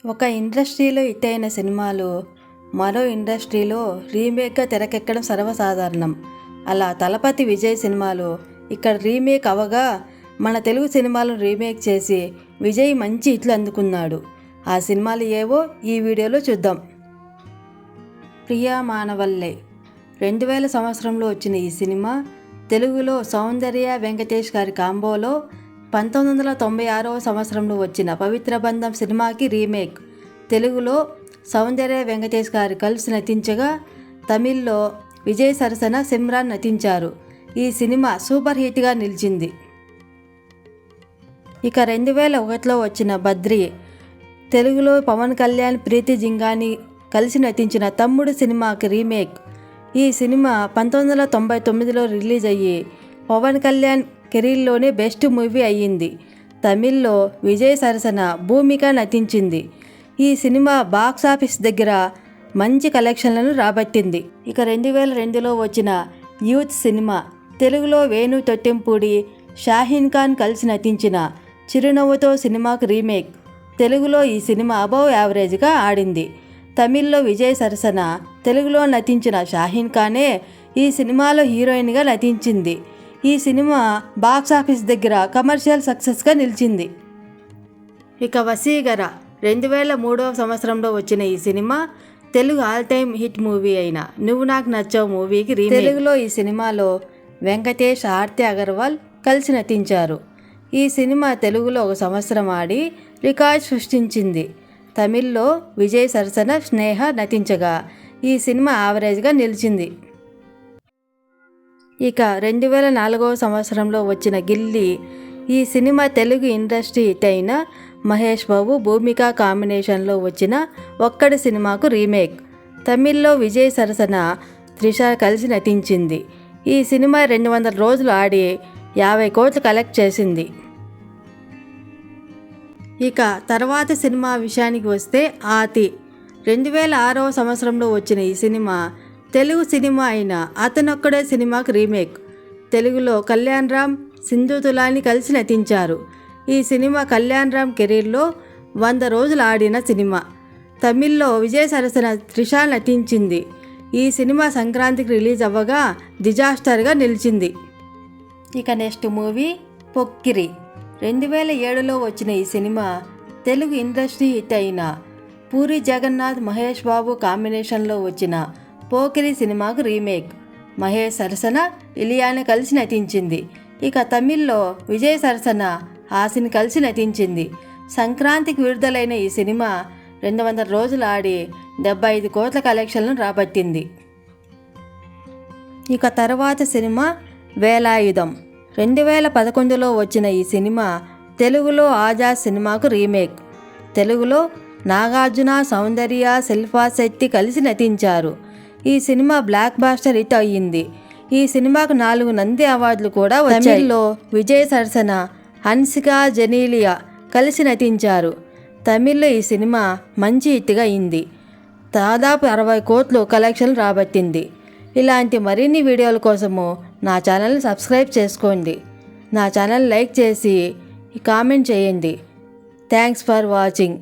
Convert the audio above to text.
ఒక ఇండస్ట్రీలో హిట్ అయిన సినిమాలు మరో ఇండస్ట్రీలో రీమేక్గా తెరకెక్కడం సర్వసాధారణం. అలా తలపతి విజయ్ సినిమాలు ఇక్కడ రీమేక్ అవగా మన తెలుగు సినిమాలను రీమేక్ చేసి విజయ్ మంచి హిట్లు అందుకున్నాడు. ఆ సినిమాలు ఏవో ఈ వీడియోలో చూద్దాం. ప్రియా మానవల్లే 2000 సంవత్సరంలో వచ్చిన ఈ సినిమా తెలుగులో సౌందర్య వెంకటేష్ గారి కాంబోలో 1996వ సంవత్సరంలో వచ్చిన పవిత్ర బంధం సినిమాకి రీమేక్. తెలుగులో సౌందర్య వెంకటేష్ గారు కలిసి నటించగా తమిళ్లో విజయ్ సరసన సిమ్రాన్ నటించారు. ఈ సినిమా సూపర్ హిట్గా నిలిచింది. ఇక 2001లో వచ్చిన బద్రి తెలుగులో పవన్ కళ్యాణ్ ప్రీతి జింగాని కలిసి నటించిన తమ్ముడు సినిమాకి రీమేక్. ఈ సినిమా 1999లో రిలీజ్ అయ్యి పవన్ కళ్యాణ్ కెరీర్లోనే బెస్ట్ మూవీ అయ్యింది. తమిళ్లో విజయ్ సరసన భూమిక నటించింది. ఈ సినిమా బాక్సాఫీస్ దగ్గర మంచి కలెక్షన్లను రాబట్టింది. ఇక 2002లో వచ్చిన యూత్ సినిమా తెలుగులో వేణు తొట్టెంపూడి షాహీన్ ఖాన్ కలిసి నటించిన చిరునవ్వుతో సినిమాకు రీమేక్. తెలుగులో ఈ సినిమా అబవ్ యావరేజ్గా ఆడింది. తమిళ్లో విజయ్ సరసన తెలుగులో నటించిన షాహీన్ ఖానే ఈ సినిమాలో హీరోయిన్గా నటించింది. ఈ సినిమా బాక్సాఫీస్ దగ్గర కమర్షియల్ సక్సెస్గా నిలిచింది. ఇక వసీగర 2003వ సంవత్సరంలో వచ్చిన ఈ cinema Telugu all time hit movie అయిన నువ్వు నాకు నచ్చావు మూవీకి రీమేక్. తెలుగులో ఈ సినిమాలో వెంకటేష్, ఆర్తి అగర్వాల్ కలిసి నటించారు. ఈ సినిమా తెలుగులో ఒక సంవత్సరం ఆడి రికార్డ్ సృష్టించింది. తమిళ్లో విజయ్ సరసన స్నేహ నటించగా ఈ సినిమా యావరేజ్గా నిలిచింది. ఇక 2004వ సంవత్సరంలో వచ్చిన గిల్లీ. ఈ సినిమా తెలుగు ఇండస్ట్రీ హిట్ అయిన మహేష్ బాబు, భూమిక కాంబినేషన్లో వచ్చిన ఒక్కడి సినిమాకు రీమేక్. తమిళ్లో విజయ్ సరసన త్రిష కలిసి నటించింది. ఈ సినిమా 200 రోజులు ఆడి 50 కోట్లు కలెక్ట్ చేసింది. ఇక తర్వాత సినిమా విషయానికి వస్తే ఆతి 2006వ సంవత్సరంలో వచ్చిన ఈ సినిమా తెలుగు సినిమా అయిన అతనొక్కడే సినిమాకు రీమేక్. తెలుగులో కళ్యాణ్ రామ్, సింధు తులాని కలిసి నటించారు. ఈ సినిమా కళ్యాణ్ రామ్ కెరీర్లో 100 రోజులు ఆడిన సినిమా. తమిళ్లో విజయ్ సరసన త్రిష నటించింది. ఈ సినిమా సంక్రాంతికి రిలీజ్ అవ్వగా డిజాస్టర్గా నిలిచింది. ఇక నెక్స్ట్ మూవీ పొక్కిరి 2007లో వచ్చిన ఈ సినిమా తెలుగు ఇండస్ట్రీ హిట్ అయిన పూరి జగన్నాథ్, మహేష్ బాబు కాంబినేషన్లో వచ్చిన పోకిరి సినిమాకు రీమేక్. మహేష్ సరసన ఇలియానా కలిసి నటించింది. ఇక తమిళ్లో విజయ్ సరసన హాసిన్ కలిసి నటించింది. సంక్రాంతికి విడుదలైన ఈ సినిమా 200 రోజులు ఆడి 75 కోట్ల కలెక్షన్లను రాబట్టింది. ఇక తర్వాత సినిమా వేలాయుధం 2011లో వచ్చిన ఈ సినిమా తెలుగులో ఆజాద్ సినిమాకు రీమేక్. తెలుగులో నాగార్జున, సౌందర్య, శిల్పా శెట్టి కలిసి నటించారు. ఈ సినిమా బ్లాక్ బాస్టర్ హిట్ అయ్యింది. ఈ సినిమాకు 4 నంది అవార్డులు కూడా వచ్చాయి. తమిళ్లో విజయ్ సరసన హన్సిక, జెనీలియా కలిసి నటించారు. తమిళ్లో ఈ సినిమా మంచి హిట్గా అయింది. దాదాపు 60 కోట్లు కలెక్షన్ రాబట్టింది. ఇలాంటి మరిన్ని వీడియోల కోసము నా ఛానల్ని సబ్స్క్రైబ్ చేసుకోండి. నా ఛానల్ లైక్ చేసి కామెంట్ చేయండి. Thanks for watching.